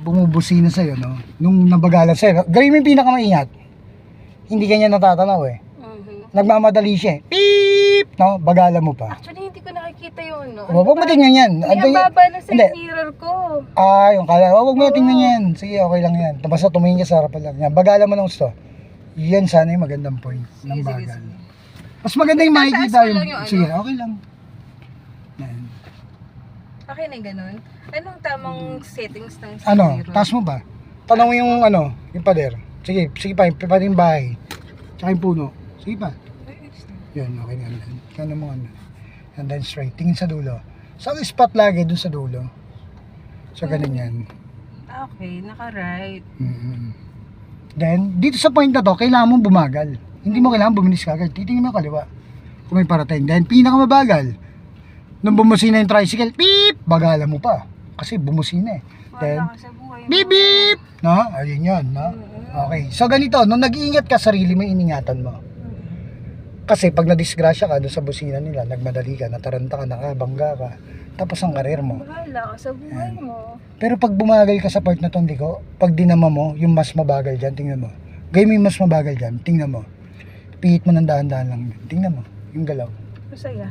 bumubusina sa'yo, no? Nung nabagalan sa'yo, gawin mo yung pinakamaingat. Hindi kanya natatanaw eh. Nagmamadali siya eh. Beep! No? Bagalan mo pa. Actually, hindi ko nakikita yun, no? Huwag mo tingnan yan. Hindi, ang baba na sa mirror ko. Yung kala. Huwag mo tingnan yan. Sige, okay lang yan. Basta tumingin ka sa harapan lang. Yan. Bagalan mo ng gusto. Yan sana yung magandang point ng bagal. Mas maganda yung makikita yung... Sige, okay lang. Yan. Okay na ganun. Anong tamang settings ng Ano? mirror? Taas mo ba? Tanong mo yung yung pader. Sige pa. Pa yung bahay. Tsaka yung puno. Sige pa. Yun, okay na yan. Kano mo and then straight. Tingin sa dulo. Sa spot lagi dun sa dulo. So, ganun yan. Okay, naka-right. Then, dito sa point na to, kailangan mong bumagal. Hindi mo kailangan bumilis ka agad. Titingin mo kaliwa. Kung may parating. Then, pinakamabagal. Nung bumusina yung tricycle, beep! Bagalan mo pa. Kasi bumusina eh. Then, beep beep! No? Ayun yun, no? Okay. So, ganito. Nung nag-iingat ka, sarili mo, iningatan mo. Kasi pag nadisgrasya ka doon sa busina nila, nagmadali ka, nataranta ka, nakabangga ka, tapos ang karir mo. Bahala ka sa buhay mo. Pero pag bumagal ka sa part na tondi ko, pag dinama mo, yung mas mabagal dyan, tingnan mo. Gawin mo yung mas mabagal dyan, tingnan mo. Pihit mo ng dahan-dahan lang. Tingnan mo, yung galaw. Masaya.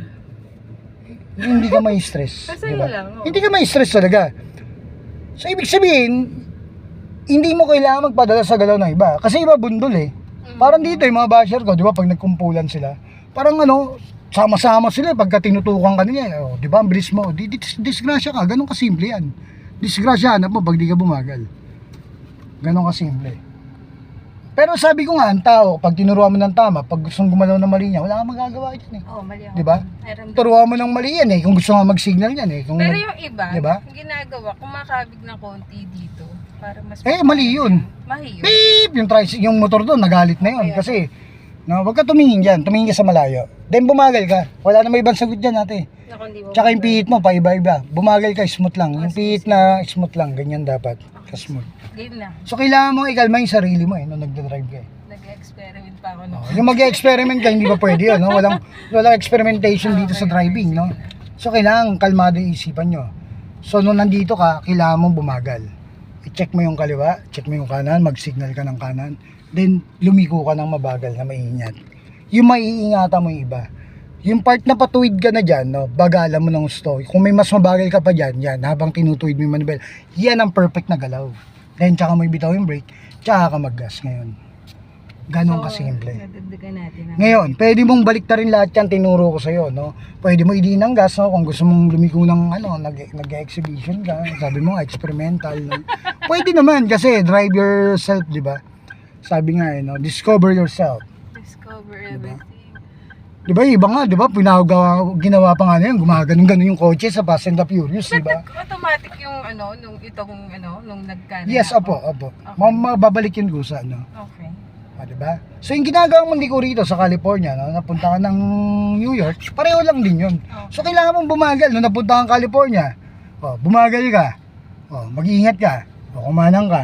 Hindi ka may stress. Masaya diba? lang. Oh. Hindi ka may stress talaga. So, ibig sabihin, hindi mo kailangan magpadala sa galaw ng iba. Kasi iba bundol eh. Parang dito yung mga basher ko, di ba, pag nagkumpulan sila, parang sama-sama sila pagka tinutukan ka nila. Di ba, ang bilis mo. Disgrasya ka, ganun kasimple yan. Disgrasya hanap mo pag di ka bumagal. Ganun kasimple. Pero sabi ko nga, ang tao, pag tinuruan mo ng tama, pag gustong gumalaw ng mali niya, wala kang magagawa dyan eh. Mali ako. Di ba? Turuan mo ng mali yan eh, kung gusto nga mag-signal yan eh. Kung pero yung iba, diba? ginagawa, kumakabig ng konti dito. Para mas mali yun. Mali yun. Beep! Yung motor doon, nagalit na yun. Kasi, wag ka tumingin dyan, tumingin ka sa malayo. Then bumagal ka, wala na may ibang sagot dyan ate. Tsaka yung pihit mo, paiba-iba. Bumagal ka, smooth lang. Yung pihit na smooth lang, ganyan dapat. Smooth. Game na. So kailangan mo ikalma yung sarili mo nung nagdadrive ka eh. Nag-experiment pa ako. No? Yung mag-experiment ka, hindi ba pwede yun? No? Walang experimentation dito sa driving. No? So kailangan kalmado yung isipan nyo. So nung nandito ka, kailangan mong bumagal. I-check mo yung kaliwa, check mo yung kanan, mag-signal ka ng kanan, then lumiko ka ng mabagal na maingat. Yung maiingatan mo yung iba. Yung part na patuwid ka na dyan, bagalan mo ng gusto. Kung may mas mabagal ka pa dyan, yan, habang tinutuwid mo yung manibel, yan ang perfect na galaw. Then tsaka mo ibitaw yung brake, tsaka ka mag-gas ngayon. Ganon kasimple. Ngayon, pwede mong baliktarin lahat yan, tinuro ko sa'yo, no? Pwede mo i-din ng gas, no? Kung gusto mong lumiko ng, nag-exhibition ka, sabi mo, experimental, no? Pwede naman, kasi drive yourself, di ba? Sabi nga, discover yourself. Discover everything. Di ba, iba nga, di ba? Ginawa pa nga na yun, gumaganon-ganon yung kotse sa Fast and the Furious, di ba? Automatic yung, nung nagkana. Yes, opo. Okay. Mababalik yun gusa, no? Okay. Diba? So yung ginagawa mong liko rito sa California, napunta ka ng New York, pareho lang din yun. Okay. So kailangan mong bumagal, napunta kang California, bumagal ka, mag-iingat ka, kumanang ka,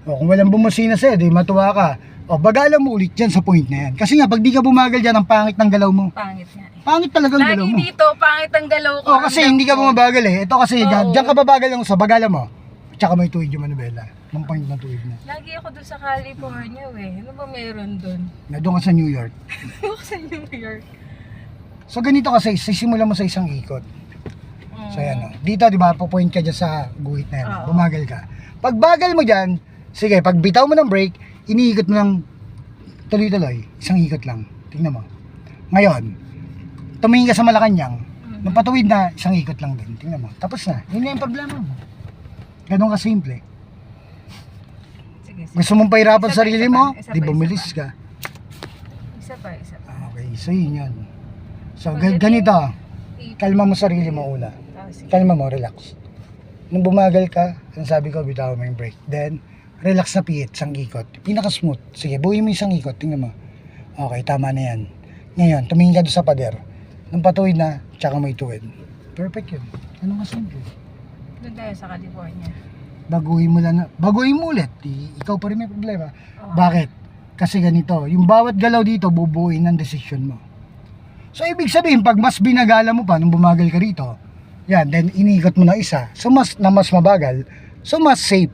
kung walang bumusina sa'yo, di matuwa ka, bagalan mo ulit dyan sa point na yan. Kasi nga, pag di ka bumagal dyan, ang pangit ng galaw mo. Pangit nga eh. Pangit talagang galaw mo. Lagi dito, pangit ang galaw ko. Kasi hindi ka bumabagal eh. Ito kasi, dyan ka babagal lang sa bagalan mo. Tsaka may tuwid yung manubela. Ang point na tuwid na. Lagi ako doon sa California Ano ba meron doon? Doon ka sa New York. Ako sa New York. So ganito kasi, sisimulan mo sa isang ikot. So yan dito di ba, pupoint ka dyan sa guhit na yan. Bumagal ka. Pag bagal mo dyan, sige, pag bitaw mo ng brake, iniikot mo ng tuloy-tuloy. Isang ikot lang. Tingnan mo. Ngayon, tumingin ka sa Malacanang. Nung patuwid na, isang ikot lang din. Tingnan mo. Tapos na. Yun na yung problema mo. Ganun ka simple. Sige. Gusto mong pahirapan sarili mo? Di bumilis ka. Isa pa. Okay, so yun. So ganito. Kalma mo sarili mo una. Kalma mo, relax. Nung bumagal ka, ang sabi ko, bitaw mo yung brake. Then, relax na pihit, isang ikot. Pinaka-smooth. Sige, buuin mo isang ikot. Tingnan mo. Okay, tama na yan. Ngayon, tumingin ka doon sa pader. Nung patuwid na, tsaka may tuwid. Perfect yun. Ano nga simple? Doon tayo sa California. Baguhin mo ulit. Ikaw pa rin may problema. Bakit? Kasi ganito, yung bawat galaw dito, bubuuin ng decision mo. So, ibig sabihin, pag mas binagala mo pa nung bumagal ka rito, yan, then iniikot mo na isa. So, mas mabagal. So, mas safe.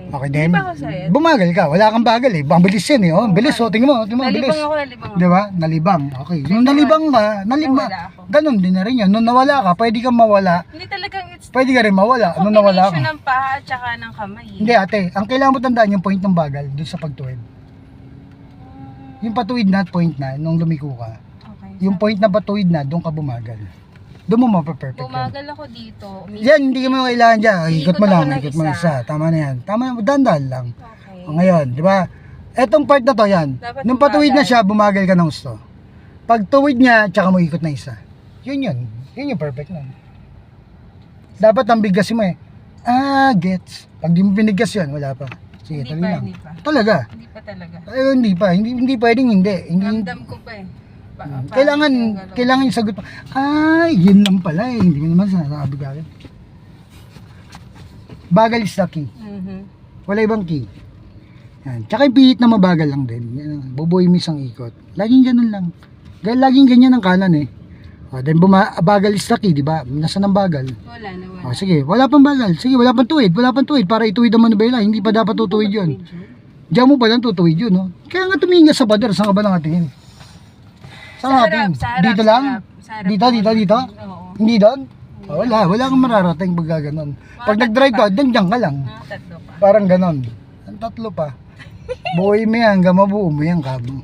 Okay, then, Hindi pa ako sayad. bumagal ka. Wala kang bagal eh. Ang bilis yan eh. Oh, ang bilis. Oh, tingnan mo. Tingnan mo, ang bilis. Nalibang ako. Di ba? Nalibang. Okay. Yung nalibang ka, Nawala ako. ganun din na rin yan. Nung nawala ka, pwede kang mawala. Hindi talagang it's Pwede ka rin mawala. Nung nawala combination ka. ng paha at saka ng kamay. Hindi ate, ang kailangan mo tandaan yung point ng bagal doon sa pagtuwid. Yung patuwid na at point na, nung lumiko ka. Okay. Yung point na patuwid na, doon ka bumagal. Doon mo mapaperfect yan. Bumagal ako dito. Yan, hindi ka mo kailangan dyan. Ikot mo Ikot lang, ako ng ikot mo isa. isa. Tama na yan. Tama na, dandan lang. Okay. O ngayon, di ba? Etong part na to, yan. Dapat Nung patuwid na bumagal. siya, bumagal ka ng gusto. Pag tuwid niya, tsaka mo ikot na isa. Yun yun. Yun yung perfect nun. Dapat ang bigkas mo eh. Ah, gets. Pag di mo binigkas yun, wala pa. Sige, Hindi tuloy pa, lang. hindi pa. Talaga. Hindi pa talaga. Ay, hindi pa. Hindi pwedeng hindi. Hindi. Ramdam ko pa eh. Kailangan yung sagot pa. Ay, yun lang pala eh. Hindi mo naman sinasabi ka akin. Bagal is the key. Wala ibang key. Yan. Tsaka yung pihit na mabagal lang din. Yan. Bubuhay mo isang ikot. Laging ganun lang. Laging ganyan ang kanan eh. O, then bagal is the key, di ba? Nasaan ang bagal? Wala na, wala. O, sige, wala pang bagal. Sige, wala pang tuwid. Wala pang tuwid para ituwid ang manubela. Hindi pa dapat tutuwid yun. Diyan mo pa lang tutuwid yun, no? Kaya nga tumingin ka sa pader. Saan ka ba nangatingin? Saan natin? Dito lang? Dito? Oo. Hindi doon? Oh, wala kang mararating pag gano'n. Pag nag-drive ka, dyan ka lang. Tatlo pa. Parang gano'n. Ang tatlo pa. Buhay mo yan, hanggang mabuo mo yan, kabo.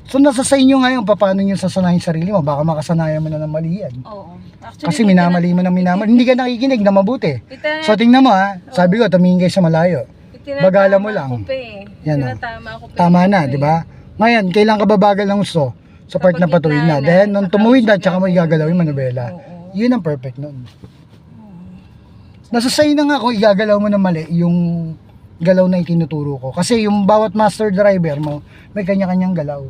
So nasa sa inyo ngayon, paano nyo sasanayin sarili mo? Baka makasanayan mo na ng mali yan. Oo. Actually, Kasi minamali mo ng minamali. Hindi ka nakikinig na mabuti. Ita- So tingnan mo ha, sabi ko, tumingin kayo sa malayo. bagala mo lang. Yan, oh. Tama na, di ba? Ngayon, kailan ka babagal ng gusto? Sa part na patuwid na. Then, nung tumuwid na, tsaka mo igagalawin manubela. Yun ang perfect nun. Nasa sa'yo na nga kung igagalaw mo na mali yung galaw na itinuturo ko. Kasi yung bawat master driver mo, may kanya-kanyang galaw.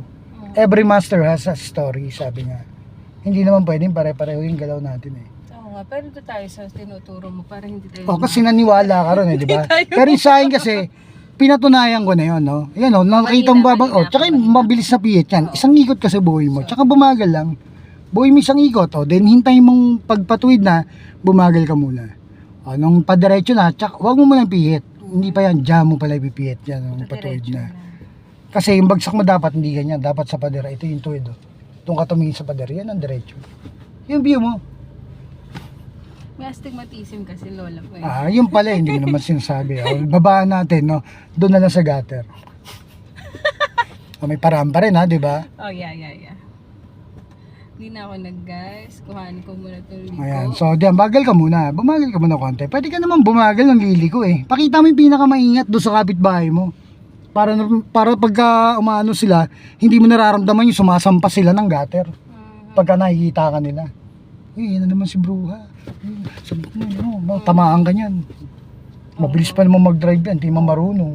Every master has a story, sabi nga. Hindi naman pwedeng pare-pareho yung galaw natin eh. Oo nga, pero ito tayo sa tinuturo mo para hindi tayo... O, kasi naniwala ka ron eh, di ba? Pero yung sa akin kasi, pinatunayan ko na yun, no? Yan, no? Nakita mo babang, oh, tsaka yung mabilis na pihit yan. Isang ikot kasi buhay mo. Tsaka bumagal lang. Buhay mo isang ikot, oh. Then, hintayin mong pagpatuwid na, bumagal ka muna. O, nung padiretso na, tsaka, huwag mo munang pihit. Hindi pa yan, dyan mo pala ipipihit yan, nung patuwid na. Kasi yung bagsak mo dapat, hindi ganyan. Dapat sa padera, ito yung tuwid, oh. Itong katumingin sa padera, yan ang diretso. Yung view mo. May astigmatism kasi lola ko eh. Ah, yung pala, hindi ko naman sinasabi. Oh. Babaan natin, no? Doon na lang sa gutter. Oh, may paraan pa rin, ha, di ba? Oh, yeah. Hindi na ako nag-guys. Kuhanin ko muna itong liko. Ayan, so diyan, bagal ka muna. Bumagal ka muna konti. Pwede ka naman bumagal ng liliko eh. Pakita mo yung pinakamaingat doon sa kapitbahay mo. Para pagka umaano sila, hindi mo nararamdaman yung sumasampa sila ng gutter. Pagka nakikita ka nila. Eh, yan na naman si Bruha. Sabi ko, no, tamaan ka niyan. Mabilis pa naman mag-drive yan, hindi man marunong.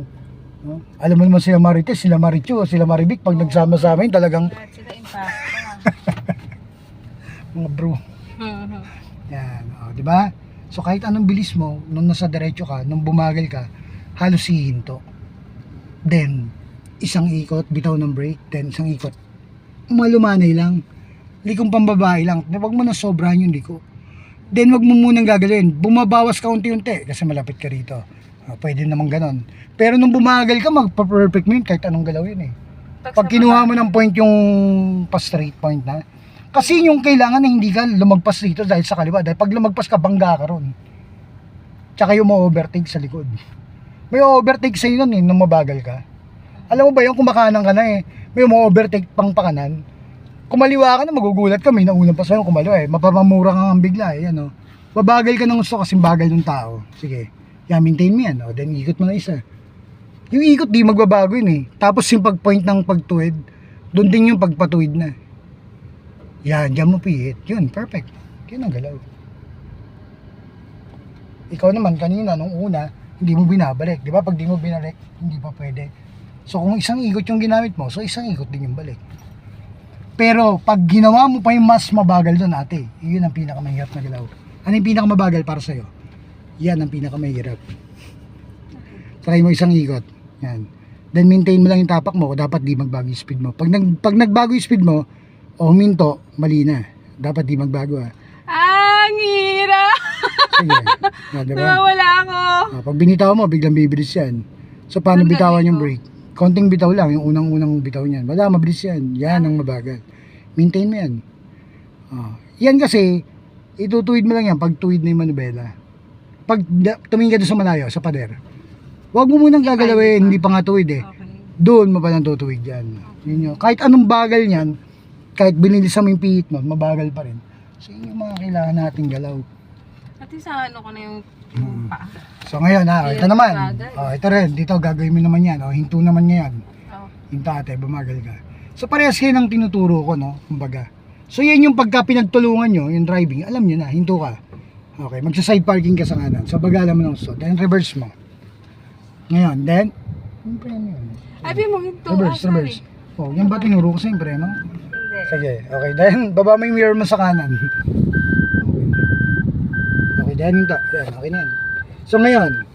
No? Alam mo naman sila Marites, sila Maricho, sila Marivic, pag nagsama-sama yun, talagang Lahat sila impact. mga bro. Yan, di ba? So kahit anong bilis mo, nung nasa diretso ka, nung bumagal ka, halos hihinto. Then, isang ikot, bitaw ng brake, then isang ikot. Malumanay lang. Likong pambabae lang. Huwag mo na sobrahan yung liko. Then, wag mo munang gagalawin. Bumabawas ka unti-unti kasi malapit ka rito. Pwede naman ganon. Pero nung bumagal ka, magpa-perfect mo yun kahit anong galawin eh. Pag kinuha mo ng point yung pa-straight point na, kasi yung kailangan na hindi ka lumagpas dito dahil sa kaliwa. Dahil pag lumagpas ka, bangga ka ron. Tsaka yung ma-overtake sa likod. May overtake sa'yo nun eh, nung mabagal ka. Alam mo ba yung kumakanan ka na eh, may ma-overtake pang pakanan. Kumaliwa ka na, magugulat ka, may naunang pa sa'yo kumaliwa eh. Mapapamura ka ng bigla eh, ano. Babagal ka ng gusto kasi bagal ng tao. Sige, yan, maintain mo yan. O, then ikot mo na isa. Yung ikot di magbabago yun eh. Tapos yung pag-point ng pagtuwid, doon din yung pagpatuwid na. Yan, dyan mo pihit. Yun, perfect. Yun ang galaw. Ikaw naman kanina, nung una, hindi mo binabalik. Di ba? Pag di mo binalik, hindi pa pwede. So kung isang ikot yung ginamit mo, so isang ikot din yung balik. Pero pag ginawa mo pa yung mas mabagal doon, ate, yun ang pinakamahirap na galaw. Ano yung pinakamabagal para sa'yo? Yan ang pinakamahirap. Try mo isang ikot. Yan. Then maintain mo lang yung tapak mo. Dapat di magbago yung speed mo. Pag nagbago yung speed mo, o huminto, mali na. Dapat di magbago ha. Ang hirap! Sige. Diba? Nawawala ako. Pag binitaw mo, biglang bibilis yan. So, paano Hanggang bitawan yung ito. brake? Konting bitaw lang, yung unang bitaw niyan. Wala, mabilis yan. Yan ang mabagal. Maintain mo yan. Yan kasi, itutuwid mo lang yan pag tuwid na yung manubela. Pag tumingin ka doon sa malayo, sa pader, huwag mo munang gagalawin, hindi pa nga tuwid eh. Okay. Doon mo palang tutuwid yan. Yun yun. Kahit anong bagal niyan, kahit binilisan mo yung pihit mo, mabagal pa rin. So, yun yung mga kailangan nating galaw. At sa ano ko na yung paa. So ngayon ito Ayan, naman. bagal. Ito rin, dito gagawin mo naman yan. Hinto naman niya yan. Oh. Hinto ate, bumagal ka. So parehas kayo ng tinuturo ko, no? Kumbaga. So yan yung pagka pinagtulungan nyo, yung driving, alam nyo na, hinto ka. Okay, magsa-side parking ka sa kanan. So bagalan mo ng so, then reverse mo. Ngayon, then, yung preno yun. Ay, mo ito. Reverse. Oh, yan ba tinuro ko sa yung preno? Hindi. Sige, okay. Then, baba mo yung mirror mo sa kanan. Okay, then hinto. Yan, okay na yan. So ngayon,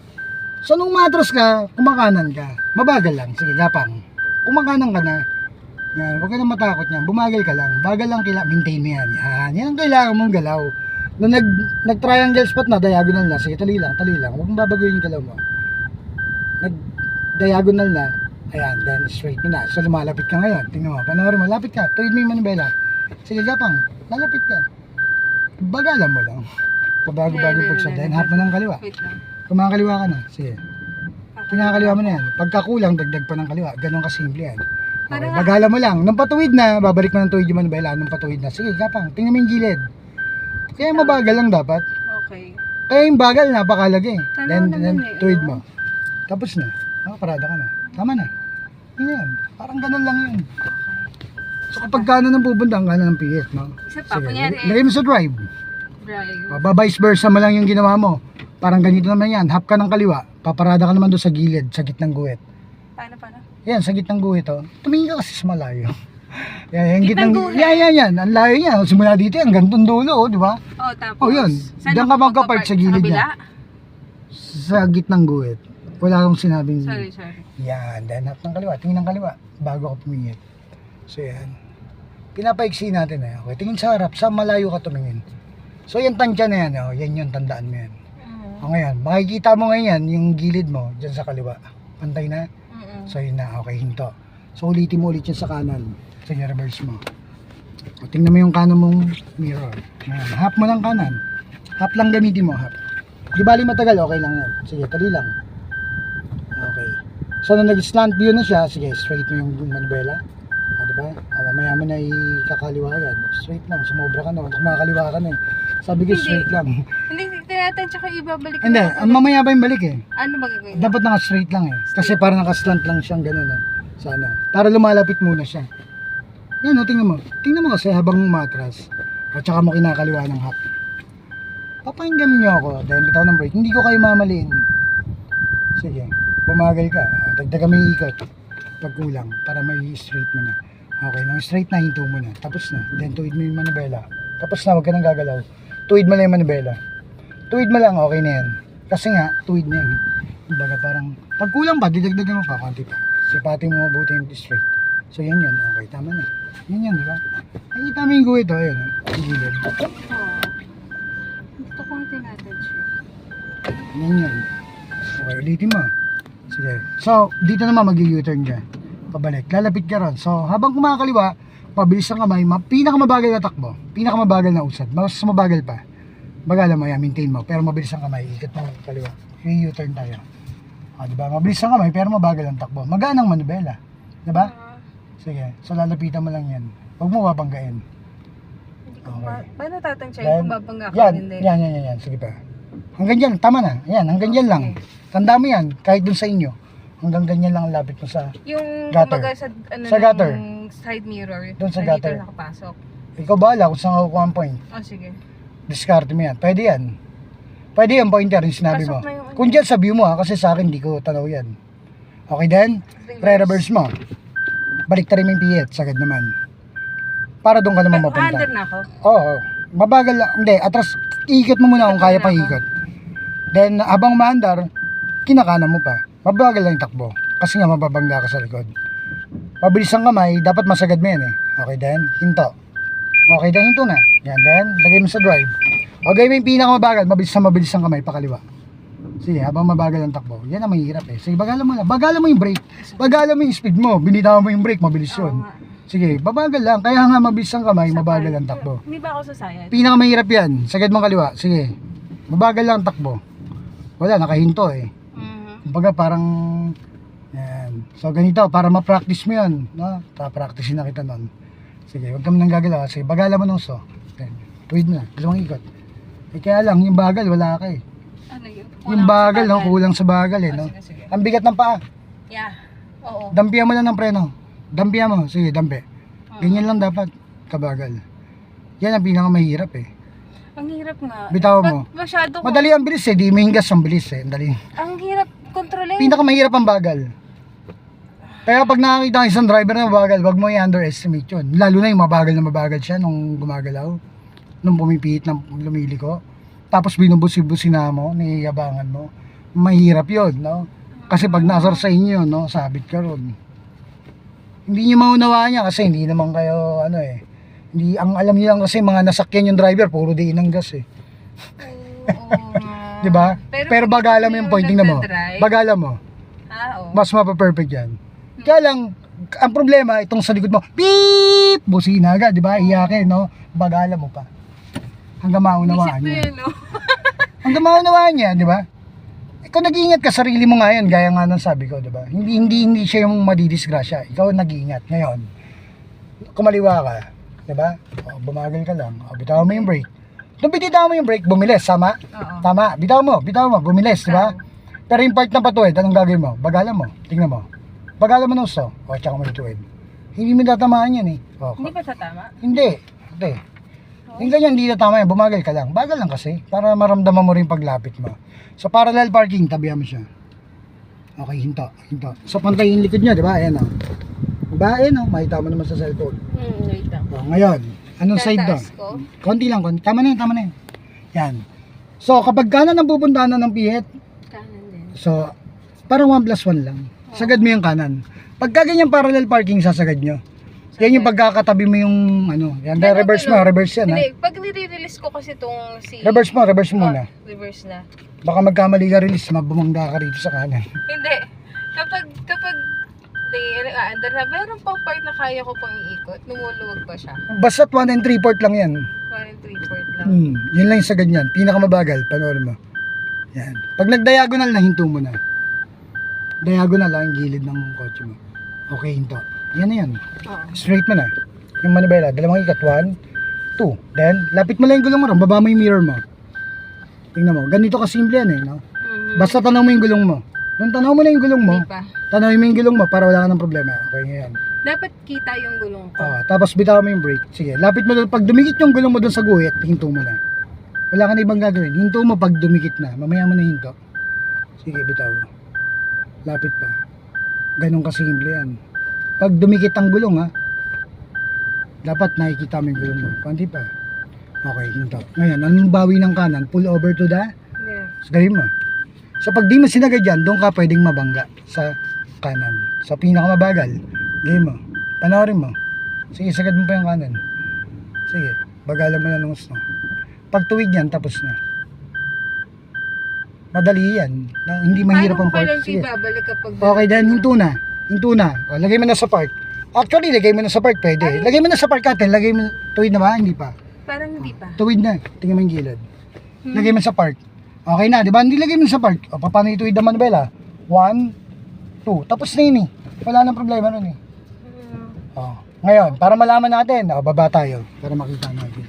so nung matros ka, kumakanan ka, mabagal lang, sige, gapang. Kumakanan ka na, yan, huwag ka na matakot niyan, bumagal ka lang, bagal lang maintain mo yan, yan ang kailangan mong galaw. Nung nag-triangle spot na, diagonal na, sige, tali lang, huwag mong babaguhin yung galaw mo. Nag-diagonal na, ayan, then straight mo na, so lumalapit ka ngayon, tingnan mo, panoorin mo, lapit ka, tuwid mo yung manibela, sige, gapang, lalapit ka, bagalan mo lang. Pabago-bago pagsa, then hap mo ng kaliwa. Wait lang. Kumakaliwa ka na, sige. Kinakaliwa mo na yan. Pagkakulang, dagdag pa ng kaliwa. Ganon kasimple yan. Okay, bagala mo lang. Nung patuwid na, babalik mo ng tuwid yung manubela. Nung patuwid na, sige, gapang, tingnan mo yung gilid. Kaya mabagal lang dapat. Okay. Kaya yung bagal, napakalagi. Tanaw naman Then eh, tuwid oh. mo. Tapos na. Parada ka na. Tama na. Yun yan. Parang ganon lang yun. So kapag kanan ang pupunta, ang kanan ang pihit, no? Isa pa, kunyari Lagay mo sa drive. drive. Vice versa mo lang yung ginawa mo. Parang ganito naman yan. Hap ka ng kaliwa. Paparada ka naman doon sa gilid, sa gitnang guhit. Paano? Yan, sa gitnang guhit, oh. Tumingin ka kasi sa malayo. Yan, yung Gitnang gitnang guhit? yan. Ang layo niya. Simula dito, hanggang doon dulo, oh, di ba? Oh, tapos. Oh, yun. Saan Diyan ako ka magka-park sa gilid kabila? niya. Sa gitnang guhit. Wala akong sinabing... Sorry. Yan, then hap ng kaliwa. Tingin ng kaliwa. Bago ka pumingit. So, yan. Pinapaiksi natin, eh. Okay, tingin sa harap. Sa malayo ka tumingin. So, yung tansya na yan, oh. Yan yung tandaan mo yan. O ngayon, makikita mo ngayon yung gilid mo dyan sa kaliwa. Pantay na. So yun na, okay, hinto. So ulitin mo ulit yun sa kanan. So yung reverse mo. O tingnan mo yung kanan mong mirror. Ngayon, half mo lang kanan. Half lang gamitin mo, half. Di bali matagal, okay lang yan. Sige, tali lang. Okay. So nung nag-slant view na siya, sige, straight mo yung manubela. O diba? O mamaya mo na ikakaliwa yan. Straight lang, sumobra ka na. Kumakaliwa ka na eh. Sabi ko, Hindi. straight lang. Hindi, tinatansya ko ibabalik. Hindi, mamaya pa yung balik eh. Ano ba gagawin? Dapat naka-straight lang eh. Kasi parang naka-slant lang siyang gano'n ah. Sana. Para lumalapit muna siya. Yan o, tingnan mo. Tingnan mo kasi habang umatras. At saka mo kinakaliwa ng hap. Papahinggan niyo ako dahil bitaw ng brake. Hindi ko kayo mamaliin. Sige, bumagal ka. Dagdagan mo yung ikot. Pag kulang, para may straight mo na. Okay, nang straight na, hinto mo na. Tapos na. Then tuwid mo yung manibela. Tapos na, huwag ka nang gagalaw. Tuwid mo lang yung manibela. Tuwid mo lang, okay na yan. Kasi nga, tuwid na yan. Kumbaga parang, pag kulang pa, didagdagan mo pa, konti pa. Sipatin mo mabuti yung straight. So yan yun, okay, tama na. Yan, di ba? Nakikita mo yung guhit, ayun, ang gilid. Oo. Gusto kong tinatansya. Yan. Okay, ulitin mo. Sige. So, dito naman mag-u-turn ka. Pabalik, lalapit ka ron. So, habang kumakaliwa, pabilis ang kamay, pinakamabagal na takbo. Pinakamabagal na usad. Mas mabagal pa. Bagala mo yan, maintain mo. Pero mabilis ang kamay, ikot mo kaliwa. U-turn tayo. Diba? Mabilis ang kamay, pero mabagal ang takbo. Maganang manubela. Diba? Sige. So, lalapitan mo lang yan. Huwag mo babanggain. Hindi ko Okay. paano tatansya Then, kung babangga ka? Yan. Hindi. Yan. Sige pa. Hanggang dyan, tama na. Yan, hanggang dyan lang. Tanda mo yan, kahit dun sa inyo. Hanggang ganyan lang ang lapit mo sa... Yung Gutter. kumbaga sa, ano, Sa gutter. yung side mirror. Doon sa na gutter. Dito nakapasok. Ikaw bahala kung saan kukuha ang point. Oh, sige. Discard mo yan. Pwede yan. Pwede yan, pointer, yung sinabi mo. Pasok na yung ano. Kung dyan sa view mo ha, kasi sa akin, di ko tanaw yan. Okay then? Pre-reverse mo. Balik rin mo yung pihit, sagad naman. Para doon ka naman mapunta. Under na ako. Oo. Mabagal lang. Hindi, atras, ikot mo muna kung kaya pa ikot. Then, habang maandar, kinakanan mo pa. Mabagal lang yung takbo. Kasi nga mababangga ka sa likod. Mabilis ang kamay, dapat masagad mo yan eh. Okay then, hinto. Okay then, hinto na. Yan then, lagay mo sa drive. Okay, may pinakamabagal, mabilis ang kamay, pakaliwa. Sige, habang mabagal ang takbo. Yan ang mahirap eh. Sige, bagalan mo lang. Bagalan mo yung brake. Bagalan mo yung speed mo. Binitawan mo yung brake, mabilis Oo yun. nga. Sige, babagal lang. Kaya nga mabilis ang kamay, Sa mabagal park. ang takbo. Hindi ba ako sasayad? Pinakamahirap yan. Sagad mong kaliwa. Sige. Mabagal lang ang takbo. Wala, nakahinto eh. Kumbaga parang yan. So ganito, para ma-practice mo yan. No? Practice na kita nun. Sige, huwag ka mo nang gagalaw. Sige, bagalan mo ng uso. Tuwid na, dalawang ikot. Eh kaya lang, yung bagal, wala ka eh. Ano yun? Yung bagal, no? Kulang sa bagal eh. No? Sige, sige. Ang bigat ng paa. Yeah. Oo. Dampihan mo lang ng preno. Dampihan mo. Sige, dampi. Ganyan lang dapat. Kabagal. Yan ang pinakamahirap eh. Ang hirap nga. Bitaw mo. Masyado ko. Madali ang bilis eh. Di mahingas ang bilis eh. Ang dali. Ang hirap kontrolin. Pinakamahirap ang bagal. Kaya pag nakakita ng isang driver na mabagal, wag mo i-underestimate yun. Lalo na yung mabagal na mabagal siya nung gumagalaw. Nung pumipihit ng lumiliko. Tapos binubusi-busina mo, niyabangan mo. Mahirap yun, no? Kasi pag nasar sa inyo, no, sabit ka ron. Hindi nyo maunawaan niya kasi hindi naman kayo, ano eh. Hindi, ang alam niyo lang kasi mga nasakyan yung driver, puro diin ng gas eh. Oo nga. Diba? Pero bagalan mo yung pointing na mo. nagdadrive. Bagalan mo. Oo. Mas mapaperfect yan. Kaya lang, ang problema, itong sa likod mo, beep! Busina agad, di ba? Iyakin, no? Bagalan mo pa. Hanggang maunawaan Isip ko niya. yun, no? Hanggang maunawaan niya, di ba? Ikaw nag-iingat ka, sarili mo nga yan, gaya nga ng sabi ko, di ba? Hindi siya yung madidisgrasya. Ikaw nag-iingat. Ngayon, kumaliwa ka, di ba? O, bumagal ka lang. O, bitaw mo yung brake. Nung bitaw mo yung brake, bumilis, sama? Oo. Tama. Bitaw mo, bumilis, di ba? Pero yung part na patuwid, anong gagawin mo? Bagalan mo. Tingnan mo. Bagalan mo ng uso. O, tsaka mo tuwid. Hindi mo tatamaan yan eh. O, Hindi ba sa tama? hindi. Hindi. Yung ganyan, hindi tatama yan. Bumagal ka lang. Bagal lang kasi. Para maramdaman mo rin paglapit mo. So, parallel parking, tabihan mo siya. Okay, hinto. So, pantay yung likod niya, di ba? Ayan o. Diba? Ayan o. Makita mo naman sa cellphone. Wait lang. O, ngayon. Anong side doon? Tataas ko? Konti lang, konti. Tama na yan. Yan. So, kapag kanan ang pupuntahan na ng pihit, Kanan din. so, parang 1+1 lang. Sagad mo yung kanan. Pagka ganyan parallel parking, sasagad nyo. Yan yung pagkakatabi mo yung ano. Yan, Pero reverse mo, reverse yan ha. Hindi, pag nire-release ko kasi itong si... Reverse mo muna. Reverse na. magkamali ka release, mabumangga ka rito sa kanan. Hindi. Kapag hindi, aandar na, meron pang part na kaya ko pang iikot. Lumuluwag pa siya. Basta't 1 3/4 lang yan. 1 3/4 lang. Yun lang yung sagad yan. Pinakamabagal, panoorin mo. Yan. Pag nag-diagonal na, hinto mo na. Diagonal lang yung gilid ng kotse mo. Okay, hinto. Yan na yan. Oo. Straight mo na. Yung manibela, dalawang ikat. 1, 2. Then, lapit mo lang yung gulong mo ron. Baba mo yung mirror mo. Tingnan mo. Ganito kasimple yan eh. No? Basta tanaw mo yung gulong mo. Nung tanaw mo na yung gulong mo, Hindi pa. tanawin mo yung gulong mo para wala ka ng problema. Okay, ngayon. Dapat kita yung gulong ko. Tapos bitaw mo yung brake. Sige, lapit mo doon. Pag dumikit yung gulong mo doon sa guhit, hinto mo na. Wala ka na ibang gagawin. Hinto mo pag dumikit na. Mamaya mo na hinto. Sige, bitaw. Lapit pa. Ganun kasimple yan. Pag dumikit ang gulong ha, dapat nakikita mo yung gulong mo. Kunti pa. Okay, hinto. Ngayon, anong bawi ng kanan? Pull over to the Left. gawin mo. So pag di mo sinagad dyan, doon ka pwedeng mabangga sa kanan. Sa pinakamabagal, gawin mo. Panoorin mo. Sige, sagad mo pa yung kanan. Sige, bagalan mo na ng gusto. Pag tuwid yan, tapos na. Madali yan. No, hindi mahirap ang Paano park. ko Sige. ibabalik kapag... Okay, then hinto na. Hinto na. O, lagay mo na sa park. Actually, lagay mo na sa park, pwede. Lagay mo na sa park natin. Lagay mo, tuwid na ba? Hindi pa. Parang hindi pa. Tuwid na. Tingnan mo yung gilid. Lagay mo sa park. Okay na, di ba? Hindi lagay mo sa park. O, paano ituwid naman, Bella? 1, 2. Tapos na yun eh. Wala nang problema nun eh. O, ngayon, para malaman natin, baba tayo. Para makita natin.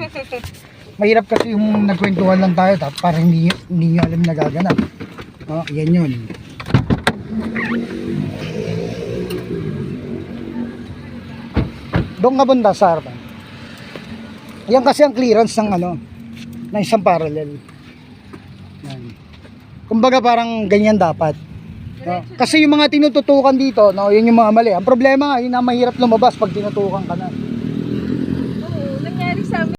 Mahirap kasi yung nagkwentuhan lang tayo, para hindi nyo alam na gaganap. O, yan yun. Doon ka bunda sa harapan. Yan kasi ang clearance ng ano, na isang parallel. Yan. Kumbaga parang ganyan dapat. No? Kasi yung mga tinututukan dito, no, yun yung mga mali. Ang problema nga, yun na mahirap lumabas pag tinutukan ka na.